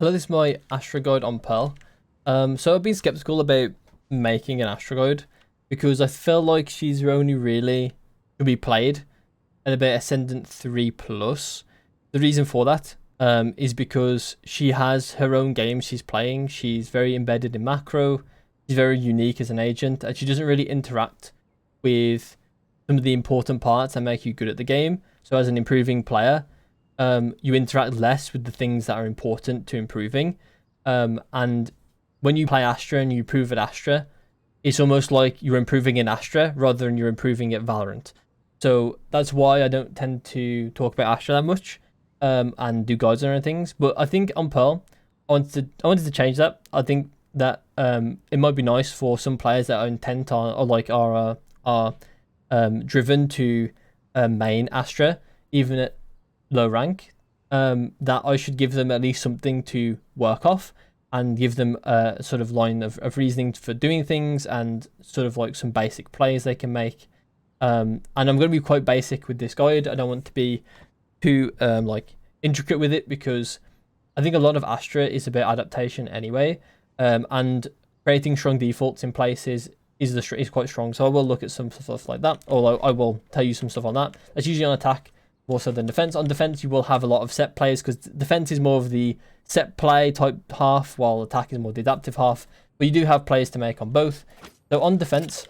Hello, this is my Astra guide on Pearl. So I've been skeptical about making an Astra guide because I feel like she's only really to be played at about Ascendant 3 plus. The reason for that is because she has her own game she's playing. She's very embedded in macro. She's very unique as an agent, and she doesn't really interact with some of the important parts that make you good at the game. So as an improving player, you interact less with the things that are important to improving. And when you play Astra and you improve at Astra, it's almost like you're improving in Astra rather than you're improving at Valorant. So that's why I don't tend to talk about Astra that much and do guides on things. But I think on Pearl, I wanted to change that. I think that it might be nice for some players that are intent on or like are driven to main Astra, even at low rank, that I should give them at least something to work off and give them a sort of line of reasoning for doing things and sort of like some basic plays they can make. And I'm going to be quite basic with this guide. I don't want to be too like intricate with it because I think a lot of Astra is about adaptation anyway, and creating strong defaults in places is quite strong. So I will look at some stuff like that, or I will tell you some stuff on that. That's usually on attack more so than defense. On defense, you will have a lot of set players because defense is more of the set play type half, while attack is more the adaptive half. But you do have players to make on both. So on defense,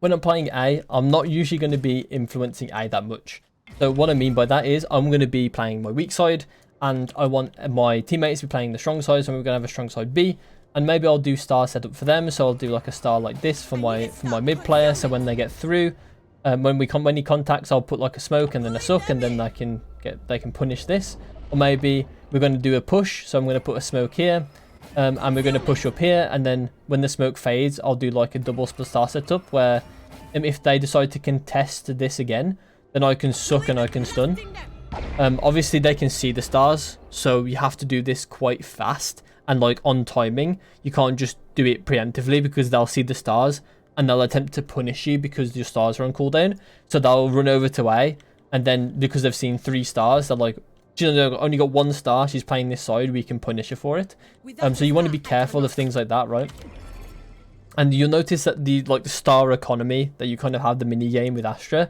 when I'm playing A, I'm not usually going to be influencing A that much. So what I mean by that is I'm going to be playing my weak side, and I want my teammates to be playing the strong side. So we're going to have a strong side B, and maybe I'll do star setup for them. So I'll do like a star like this for my mid player. So when they get through, when he contacts, I'll put like a smoke and then a suck, and then they can punish this. Or maybe we're going to do a push, so I'm going to put a smoke here, and we're going to push up here, and then when the smoke fades, I'll do like a double star setup where if they decide to contest this again, then I can suck and I can stun. Obviously they can see the stars, so you have to do this quite fast and like on timing. You can't just do it preemptively because they'll see the stars and they'll attempt to punish you because your stars are on cooldown. So they'll run over to A, and then because they've seen 3 stars, they're like, she's only got 1 star, she's playing this side, we can punish her for it. So you want to be careful of things like that, right? And you'll notice that the star economy that you kind of have the mini game with Astra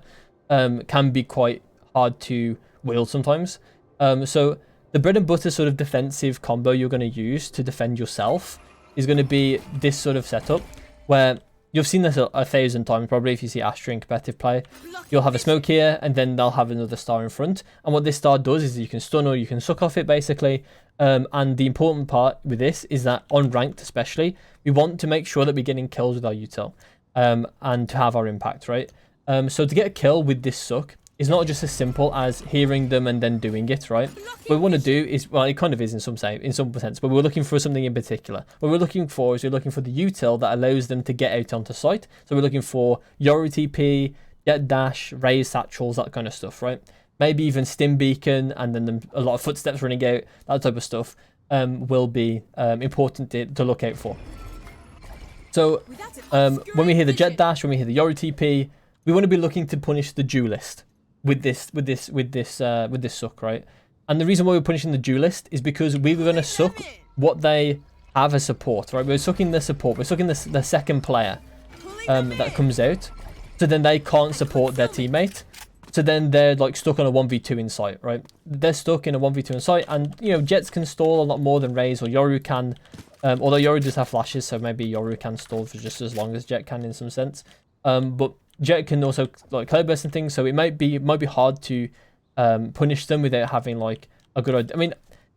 can be quite hard to wield sometimes. So the bread and butter sort of defensive combo you're going to use to defend yourself is going to be this sort of setup where you've seen this a 1,000 times probably if you see Astra in competitive play. You'll have a smoke here, and then they'll have another star in front. And what this star does is you can stun or you can suck off it, basically. And the important part with this is that on ranked especially, we want to make sure that we're getting kills with our util, and to have our impact, right? So to get a kill with this suck is not just as simple as hearing them and then doing it, right? What we want to do is, well, it kind of is in some sense, but we're looking for something in particular. What we're looking for is we're looking for the util that allows them to get out onto site. So we're looking for Yoru TP, Jet Dash, Raise Satchels, that kind of stuff, right? Maybe even Stim Beacon, and then a lot of footsteps running out, that type of stuff will be important to look out for. So when we hear the Jet Dash, when we hear the Yoru TP, we want to be looking to punish the duelist with this suck, right? And the reason why we're punishing the duelist is because we were going to suck what they have as support, right? We're sucking the support. We're sucking the second player that comes out, so then they can't support their teammate. So then they're like stuck on a 1v2 in sight, right? They're stuck in a 1v2 in sight, and you know Jets can stall a lot more than Raze or Yoru can. Although Yoru does have flashes, so maybe Yoru can stall for just as long as Jet can in some sense. But Jet can also like cloud burst and things, so it might be hard to punish them without having like a good idea. I mean,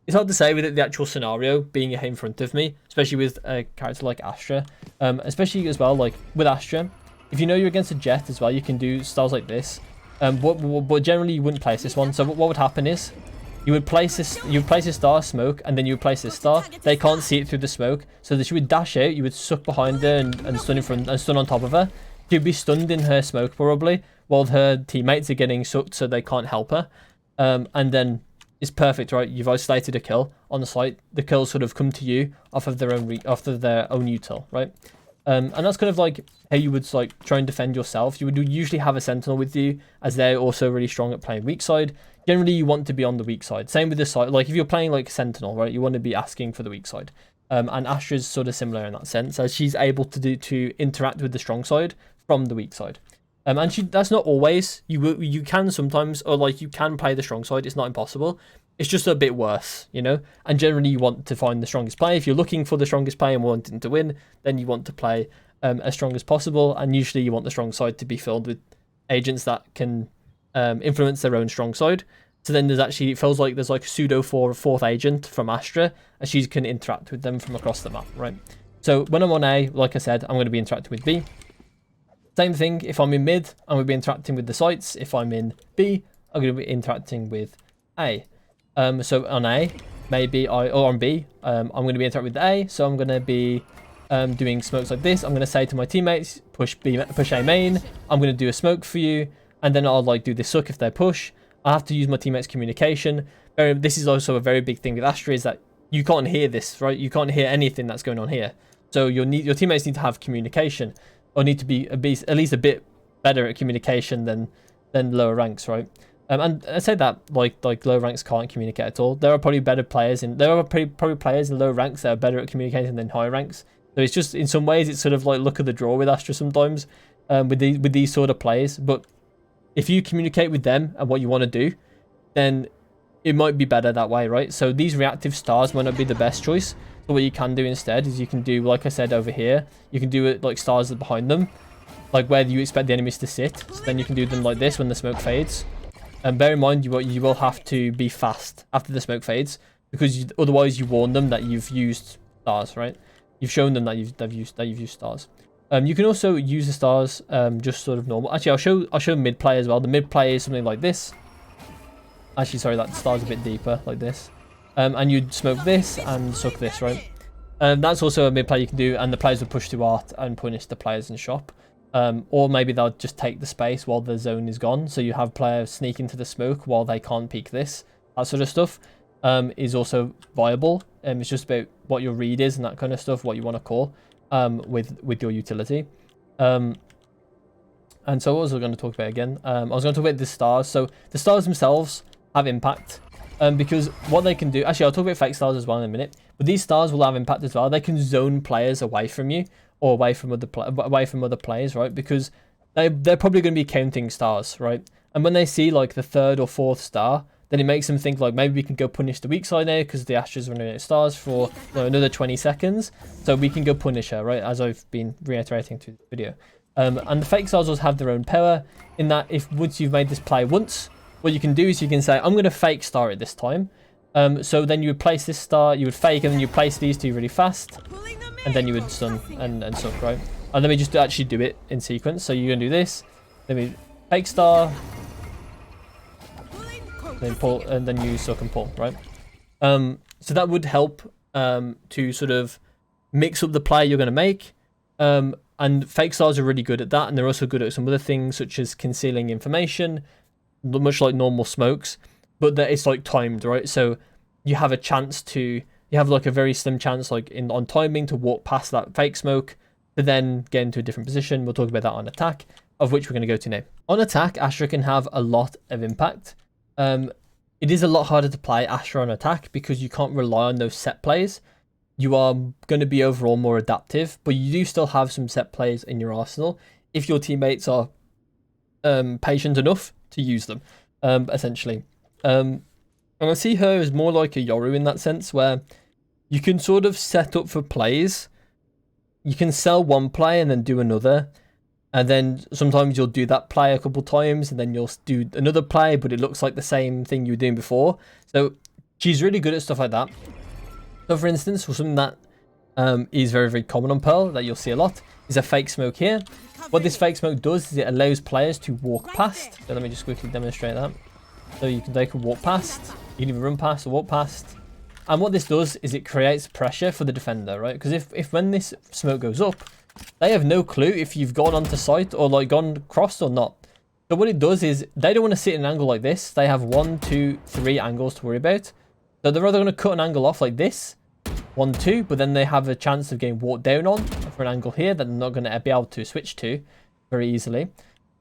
it's hard to say with the actual scenario being in front of me, especially with a character like Astra. Especially as well, like with Astra, if you know you're against a Jet as well, you can do styles like this. But generally you wouldn't place this one. So what would happen is you would place a star smoke, and then you would place this star. They can't see it through the smoke, so that she would dash out. You would suck behind her and stun in front and stun on top of her. She'd be stunned in her smoke probably, while her teammates are getting sucked, so they can't help her. And then it's perfect, right? You've isolated a kill on the site. The kills sort of come to you off of their own util, right? And that's kind of like how you would like try and defend yourself. You would usually have a sentinel with you, as they're also really strong at playing weak side. generally you want to be on the weak side. Same with the side, like if you're playing like Sentinel, right, you want to be asking for the weak side. And Astra's sort of similar in that sense, as she's able to interact with the strong side from the weak side. And that's not always. You can sometimes, or like you can play the strong side. It's not impossible. It's just a bit worse, you know. And generally, you want to find the strongest player. If you're looking for the strongest player and wanting to win, then you want to play as strong as possible. And usually, you want the strong side to be filled with agents that can influence their own strong side. So then it feels like there's like a pseudo fourth agent from Astra, and she can interact with them from across the map, right? So when I'm on A, like I said, I'm going to be interacting with B. Same thing, if I'm in mid, I'm going to be interacting with the sites. If I'm in B, I'm going to be interacting with A. So on A, or on B, I'm going to be interacting with A. So I'm going to be doing smokes like this. I'm going to say to my teammates, push A main. I'm going to do a smoke for you, and then I'll like do this suck if they push. I have to use my teammates' communication. This is also a very big thing with Astra, is that you can't hear this, right? You can't hear anything that's going on here. So your teammates need to have communication, or need to be at least a bit better at communication than lower ranks, right? And I say that like low ranks can't communicate at all. There are probably better players probably players in low ranks that are better at communicating than high ranks. So it's just, in some ways, it's sort of like luck of the draw with Astra sometimes, with these sort of players. But if you communicate with them and what you want to do, then it might be better that way, right? So these reactive stars might not be the best choice. So what you can do instead is you can do, like I said over here, you can do it like stars behind them, like where you expect the enemies to sit. So then you can do them like this when the smoke fades. And bear in mind, you will have to be fast after the smoke fades, because otherwise you warn them that you've used stars, right? You've shown them that you've used stars. You can also use the stars just sort of normal. Actually, I'll show mid play as well. The mid play is something like this. Actually, sorry, that star's a bit deeper, like this. And you'd smoke this and suck this, right? That's also a mid play you can do, and the players will push to art and punish the players in shop. Or maybe they'll just take the space while the zone is gone, so you have players sneak into the smoke while they can't peek this. That sort of stuff is also viable. It's just about what your read is and that kind of stuff, what you want to call with your utility. And so what was I going to talk about again? I was going to talk about the stars. So the stars themselves have impact, because what they can do, actually I'll talk about fake stars as well in a minute, but these stars will have impact as well. They can zone players away from you, or away from other players, right? Because they're probably going to be counting stars, right? And when they see like the third or fourth star, then it makes them think like, maybe we can go punish the weak side now because the Astra's running out of stars for another 20 seconds. So we can go punish her, right? As I've been reiterating through the video. And the fake stars also have their own power, in that if once you've made this play once, what you can do is you can say, I'm going to fake star it this time. So then you would place this star, you would fake, and then you place these two really fast. And then you would stun and suck, right? And let me just actually do it in sequence. So you're going to do this. Let me fake star. Then pull, and then you suck and pull, right? So that would help to sort of mix up the play you're going to make. And fake stars are really good at that, and they're also good at some other things, such as concealing information, much like normal smokes, but that it's like timed, right? So you have a chance to, you have like a very slim chance, like on timing, to walk past that fake smoke to then get into a different position. We'll talk about that on attack, of which we're going to go to now. On attack, Astra can have a lot of impact. It is a lot harder to play Astra on attack because you can't rely on those set plays. You are going to be overall more adaptive, but you do still have some set plays in your arsenal if your teammates are patient enough to use them, essentially. And I see her as more like a Yoru in that sense, where you can sort of set up for plays. You can sell one play and then do another. And then sometimes you'll do that play a couple times, and then you'll do another play, but it looks like the same thing you were doing before. So she's really good at stuff like that. So for instance, something that is very, very common on Pearl, that you'll see a lot, is a fake smoke here. What this fake smoke does is it allows players to walk past. So let me just quickly demonstrate that. So they can walk past, you can even run past or walk past. And what this does is it creates pressure for the defender, right? Because if when this smoke goes up, they have no clue if you've gone onto site or like gone crossed or not. So what it does is they don't want to sit in an angle like this. They have 1, 2, 3 angles to worry about. So they're either going to cut an angle off like this, 1, 2, but then they have a chance of getting walked down on for an angle here that they're not going to be able to switch to very easily.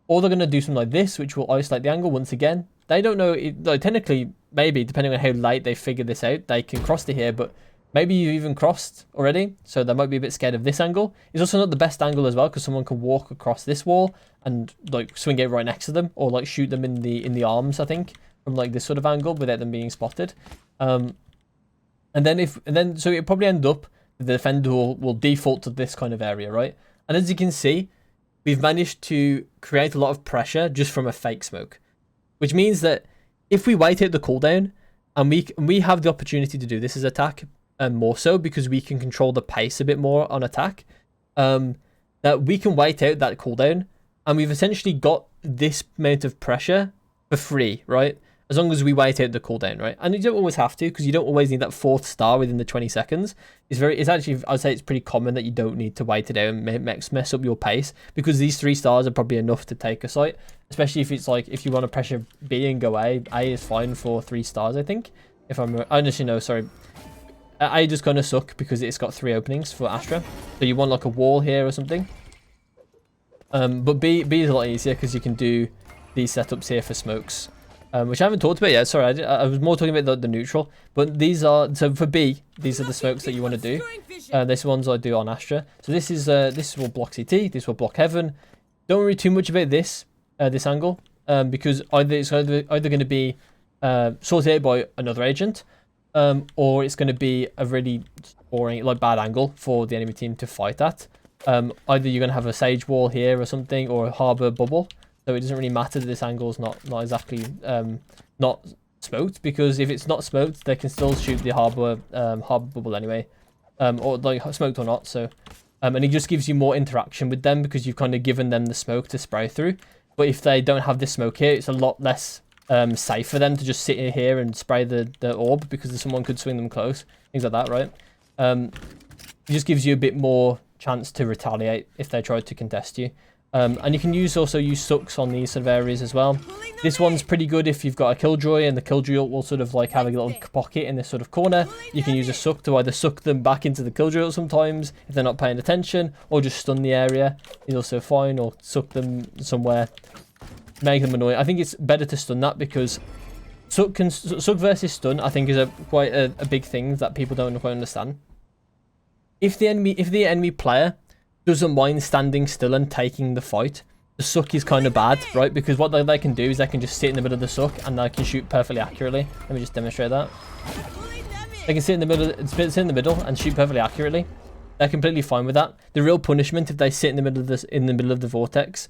Or they're going to do something like this, which will isolate the angle once again. they don't know, like, technically, maybe, depending on how late they figure this out, they can cross to here, but maybe you've even crossed already, so they might be a bit scared of this angle. It's also not the best angle as well, because someone can walk across this wall and, like, swing it right next to them, or, like, shoot them in the arms, I think, from, like, this sort of angle without them being spotted. And then so it probably end up the defender will default to this kind of area, right? And as you can see, we've managed to create a lot of pressure just from a fake smoke, which means that if we wait out the cooldown, and we have the opportunity to do this as attack, and more so because we can control the pace a bit more on attack, that we can wait out that cooldown, and we've essentially got this amount of pressure for free, right? As long as we wait out the cooldown, right? And you don't always have to, because you don't always need that 4th star within the 20 seconds. It's actually, I'd say it's pretty common that you don't need to wait it out and mess up your pace, because these 3 stars are probably enough to take a site, especially if it's like, if you want to pressure B and go A. A is fine for 3 stars, I think. If I'm, honestly, no, sorry. A just gonna suck because it's got 3 openings for Astra. So you want like a wall here or something. But B is a lot easier because you can do these setups here for smokes. Which I haven't talked about yet. Sorry, I was more talking about the neutral. But these are, so for B, these are the smokes that you want to do. This one's I do on Astra. So this will block CT. This will block Heaven. Don't worry too much about this angle, because either it's either going to be sorted out by another agent, or it's going to be a really boring, like, bad angle for the enemy team to fight at. Either you're going to have a sage wall here or something, or a harbor bubble. So it doesn't really matter that this angle is not exactly not smoked, because if it's not smoked, they can still shoot the harbor bubble anyway, or like smoked or not. So and it just gives you more interaction with them because you've kind of given them the smoke to spray through. But if they don't have this smoke here, it's a lot less safe for them to just sit in here and spray the orb, because someone could swing them close, things like that, right? It just gives you a bit more chance to retaliate if they try to contest you. And you can also use sucks on these sort of areas as well. This one's pretty good if you've got a killjoy, and the killjoy will sort of like have a little pocket in this sort of corner. You can use a suck to either suck them back into the killjoy sometimes if they're not paying attention, or just stun the area is also fine, or suck them somewhere, make them annoying. I think it's better to stun that, because suck versus stun I think is quite a big thing that people don't quite understand. If the enemy player doesn't mind standing still and taking the fight, the suck is kind of bad, right? Because what they can do is they can just sit in the middle of the suck and they can shoot perfectly accurately. Let me just demonstrate that. They can sit in the middle and shoot perfectly accurately. They're completely fine with that. The real punishment if they sit in the middle of the vortex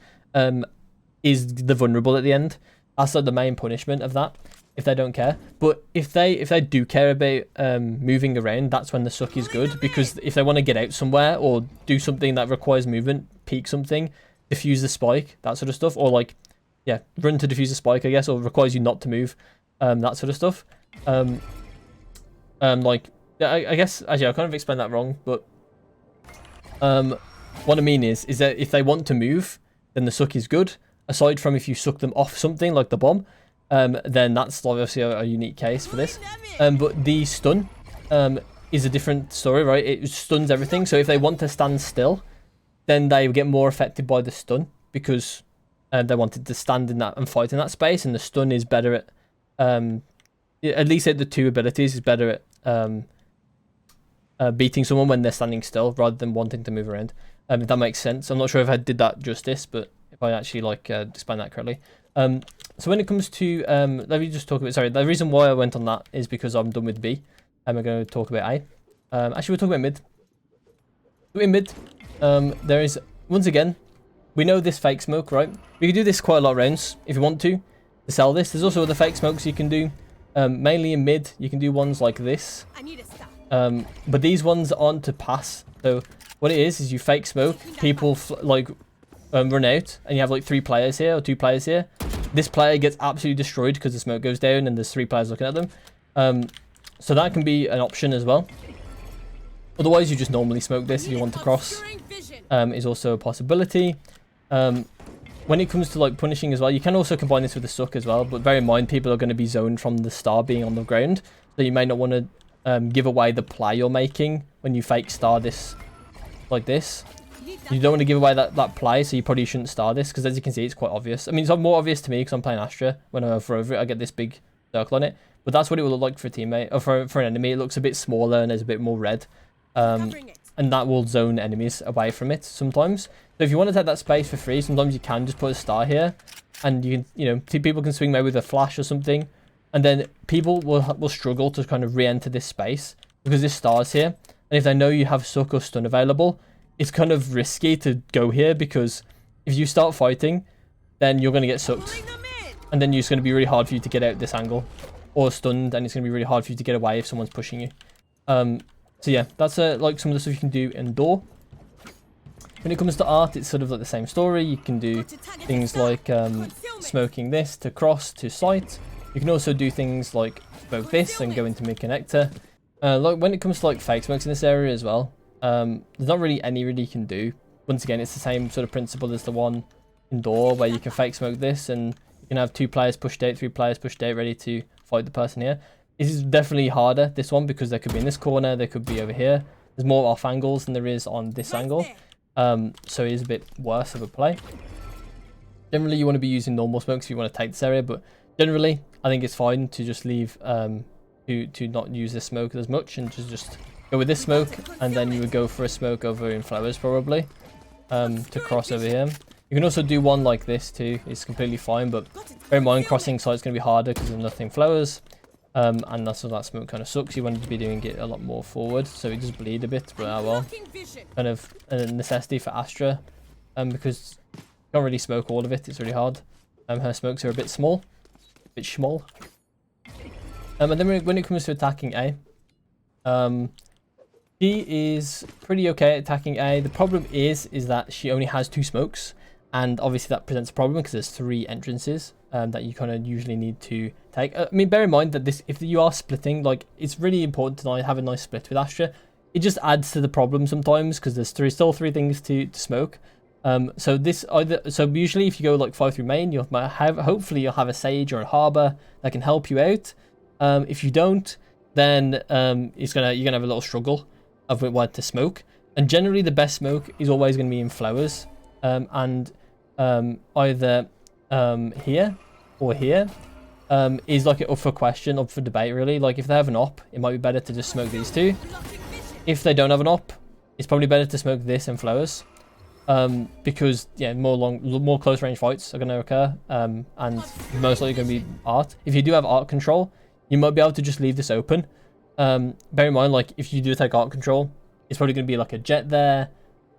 is the vulnerable at the end. That's like the main punishment of that, if they don't care. But if they do care about moving around, that's when the suck is good, because if they want to get out somewhere or do something that requires movement, peek something, defuse the spike, that sort of stuff, or like, yeah, run to defuse the spike, I guess, or requires you not to move, that sort of stuff. Like, I guess, actually, I kind of explained that wrong, but what I mean is that if they want to move, then the suck is good. Aside from if you suck them off something like the bomb, then that's obviously a unique case for this. But the stun is a different story, right? It stuns everything. So if they want to stand still, then they get more affected by the stun, because they wanted to stand in that and fight in that space, and the stun is better at least at the 2 abilities, is better at beating someone when they're standing still rather than wanting to move around. If that makes sense. I'm not sure if I did that justice, but if I actually like explain that correctly. So when it comes to let me just talk about, sorry, the reason why I went on that is because I'm done with B, and we're going to talk about A. Actually, we'll talk about mid. In mid, there is, once again, we know this fake smoke, right? We can do this quite a lot of rounds if you want to sell this. There's also other fake smokes you can do. Mainly in mid, you can do ones like this. But these ones aren't to pass. So what it is you fake smoke, people run out, and you have like 3 players here or 2 players here. This player gets absolutely destroyed because the smoke goes down and there's 3 players looking at them. So that can be an option as well. Otherwise, you just normally smoke this if you want to cross. Is also a possibility. When it comes to like punishing as well, you can also combine this with the suck as well. But bear in mind, people are going to be zoned from the star being on the ground, so you may not want to give away the play you're making when you fake star this like this. You don't want to give away that play, so you probably shouldn't start this, because as you can see, it's quite obvious. I mean, it's more obvious to me because I'm playing Astra. When I hover over it, I get this big circle on it. But that's what it will look like for a teammate, or for an enemy. It looks a bit smaller and there's a bit more red. And that will zone enemies away from it sometimes. So if you want to take that space for free, sometimes you can just put a star here. And you can, people can swing maybe with a flash or something. And then people will struggle to kind of re-enter this space because this star's here. And if they know you have suck or stun available, it's kind of risky to go here, because if you start fighting, then you're going to get sucked. And then it's going to be really hard for you to get out this angle. Or stunned, and it's going to be really hard for you to get away if someone's pushing you. So yeah, that's like some of the stuff you can do indoor. When it comes to art, it's sort of like the same story. You can do things like smoking this to cross to sight. You can also do things like smoke this and go into mid-connector. Like when it comes to like fake smokes in this area as well, there's not really any you can do. Once again, it's the same sort of principle as the one indoor, where you can fake smoke this and you can have 2 players pushed out, 3 players pushed out, ready to fight the person here. This is definitely harder, this one, because they could be in this corner, they could be over here. There's more off angles than there is on this angle. So it is a bit worse of a play. Generally, you want to be using normal smokes if you want to take this area, but generally, I think it's fine to just leave, to not use this smoke as much, and just go with this smoke, and then you would go for a smoke over in flowers probably, to cross over here. You can also do one like this too, it's completely fine, but bear in mind crossing sight's going to be harder because there's nothing flowers. And that's why that smoke kind of sucks. You want to be doing it a lot more forward, so it does bleed a bit, but well, kind of a necessity for Astra, because you can't really smoke all of it, it's really hard. Her smokes are a bit small. And then when it comes to attacking A, she is pretty okay at attacking A. The problem is that she only has 2 smokes, and obviously that presents a problem because there's 3 entrances that you kind of usually need to take. I mean, bear in mind that if you are splitting, like, it's really important to have a nice split with Astra. It just adds to the problem sometimes because there's still 3 things to smoke. So usually if you go like 5 through main, hopefully you'll have a Sage or a Harbor that can help you out. If you don't, then you're gonna have a little struggle of what to smoke. And generally the best smoke is always going to be in flowers, and either here or here is like up for question, up for debate really. Like if they have an op, it might be better to just smoke these 2. If they don't have an op, it's probably better to smoke this and flowers, because yeah, more close range fights are going to occur, and most likely going to be art. If you do have art control, you might be able to just leave this open. Bear in mind, like if you do take art control, it's probably going to be like a jet there,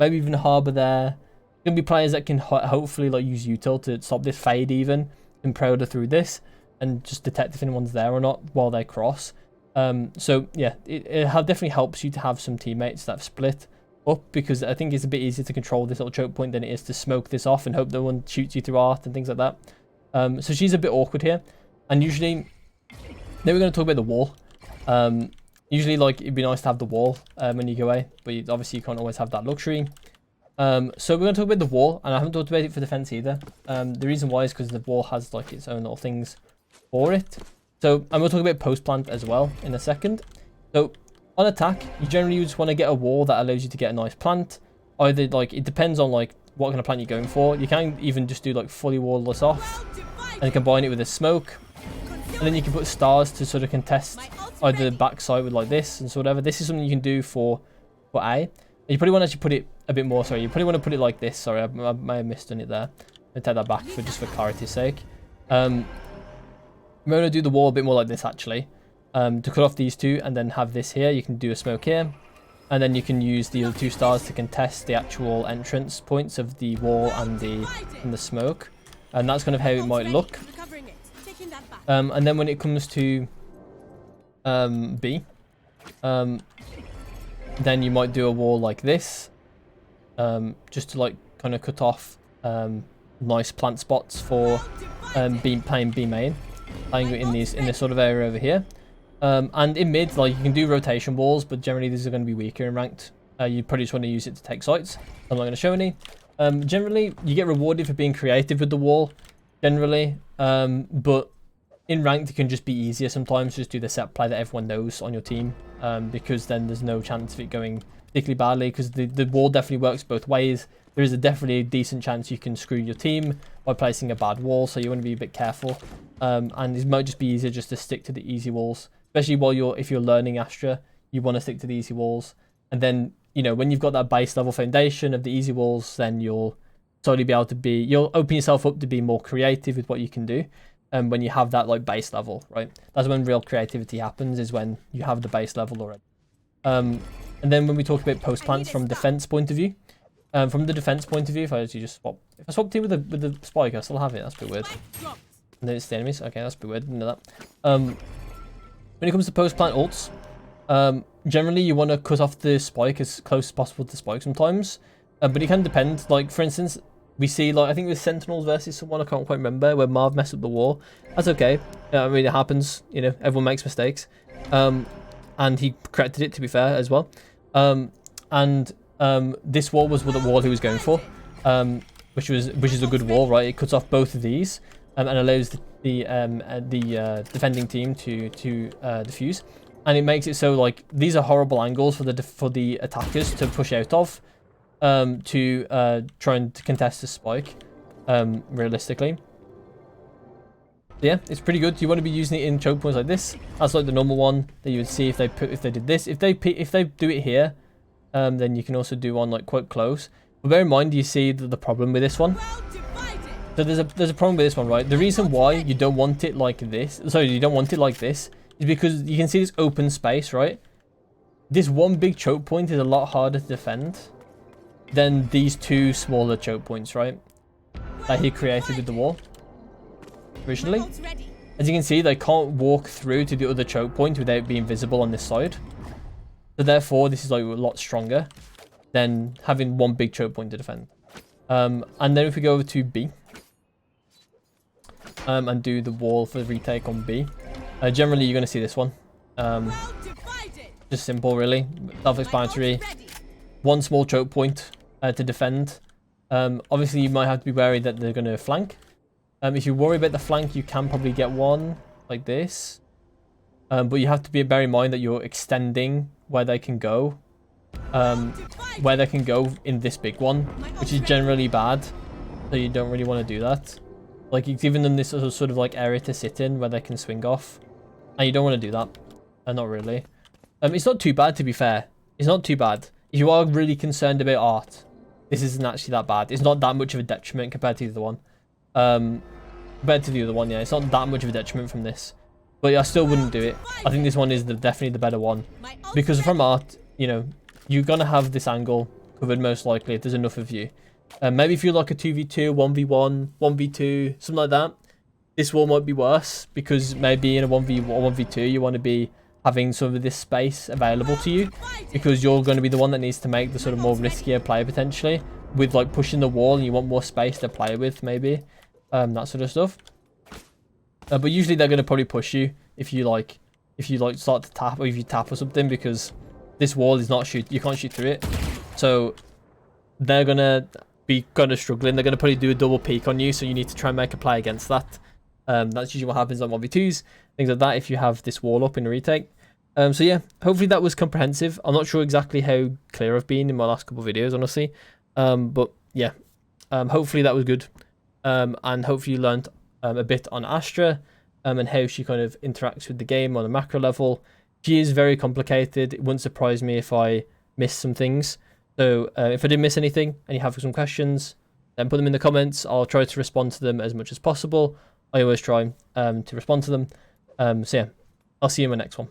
maybe even a harbor there. Going to be players that can hopefully like use util to stop this fade even, and predator through this, and just detect if anyone's there or not while they cross. So yeah, it definitely helps you to have some teammates that have split up, because I think it's a bit easier to control this little choke point than it is to smoke this off and hope no one shoots you through art and things like that. So she's a bit awkward here, and usually then we're going to talk about the wall. Usually like it'd be nice to have the wall when you go away, but obviously you can't always have that luxury. So we're going to talk about the wall, and I haven't talked about it for defense either. The reason why is because the wall has like its own little things for it. So I'm going to talk about post plant as well in a second. So on attack, you generally just want to get a wall that allows you to get a nice plant. Either like, it depends on like what kind of plant you're going for. You can even just do like fully wallless off and combine it with a smoke, and then you can put stars to sort of contest either the backside with like this and so whatever. This is something you can do for A. You probably want to actually put it a bit more. Sorry, you probably want to put it like this. Sorry, I may have misdone it there. I'll take that back for clarity's sake. I'm going to do the wall a bit more like this actually, to cut off these 2 and then have this here. You can do a smoke here, and then you can use the other 2 stars to contest the actual entrance points of the wall and the smoke, and that's kind of how it might look. And then when it comes to B, then you might do a wall like this, just to like kind of cut off nice plant spots for playing B main, playing in this sort of area over here. And in mid, like you can do rotation walls, but generally these are going to be weaker in ranked. You probably just want to use it to take sites. I'm not going to show any. Generally, you get rewarded for being creative with the wall, generally, but in ranked, it can just be easier sometimes. Just do the set play that everyone knows on your team, because then there's no chance of it going particularly badly, because the wall definitely works both ways. There is definitely a decent chance you can screw your team by placing a bad wall, so you want to be a bit careful. And it might just be easier just to stick to the easy walls, especially if you're learning Astra. You want to stick to the easy walls, and then when you've got that base level foundation of the easy walls, then you'll slowly be able to you'll open yourself up to be more creative with what you can do. And when you have that like base level, right? That's when real creativity happens, is when you have the base level already. And then when we talk about post plants from defense point of view, from the defense point of view, if I swap team with the spike, I still have it. That's a bit weird. And then it's the enemies. Okay, that's a bit weird. Didn't know that. When it comes to post plant ults, generally you want to cut off the spike as close as possible to the spike sometimes, but it can depend. Like for instance, we see I think it was Sentinels versus someone, I can't quite remember, where Marv messed up the wall. That's okay. I mean, it happens. Everyone makes mistakes. And he corrected it, to be fair, as well. This wall was the wall he was going for, which is a good wall, right? It cuts off both of these, and allows the defending team to defuse, and it makes it so like these are horrible angles for the attackers to push out of, to try and contest the spike, realistically. Yeah, it's pretty good. You want to be using it in choke points like this. That's like the normal one that you would see if they did this. If they do it here, then you can also do one like quite close. But bear in mind, you see the problem with this one. So there's a problem with this one, right? The reason why you don't want it like this, is because you can see this open space, right? This one big choke point is a lot harder to defend than these two smaller choke points, right? That he created with the wall originally. As you can see, they can't walk through to the other choke point without being visible on this side. So therefore, this is like a lot stronger than having one big choke point to defend. And then if we go over to B, and do the wall for the retake on B, generally you're going to see this one. Just simple, really. Self-explanatory. One small choke point to defend. Obviously, you might have to be wary that they're going to flank. If you worry about the flank, you can probably get one like this. But you have to bear in mind that you're extending where they can go. In this big one, which is generally bad. So you don't really want to do that. Like, you've given them this sort of like area to sit in where they can swing off. And you don't want to do that. Not really. It's not too bad, to be fair. It's not too bad. If you are really concerned about art, this isn't actually that bad. It's not that much of a detriment compared to the other one. Yeah, it's not that much of a detriment from this. But I still wouldn't do it. I think this one is definitely the better one. Because from art, you're going to have this angle covered most likely if there's enough of you. Maybe if you're like a 2v2, 1v1, 1v2, something like that, this wall might be worse, because maybe in a 1v1 or 1v2 you want to be having some of this space available to you, because you're going to be the one that needs to make the sort of more riskier play potentially, with like pushing the wall, and you want more space to play with, maybe, that sort of stuff. But usually they're going to probably push you if you start to tap, or if you tap or something, because this wall is not you can't shoot through it. So they're going to be kind of struggling. They're going to probably do a double peek on you, so you need to try and make a play against that. That's usually what happens on 1v2s, things like that, if you have this wall up in a retake. So yeah, hopefully that was comprehensive. I'm not sure exactly how clear I've been in my last couple of videos, honestly. But yeah, hopefully that was good. And hopefully you learned a bit on Astra, and how she kind of interacts with the game on a macro level. She is very complicated. It wouldn't surprise me if I missed some things. So if I did miss anything and you have some questions, then put them in the comments. I'll try to respond to them as much as possible. I always try to respond to them. So yeah, I'll see you in my next one.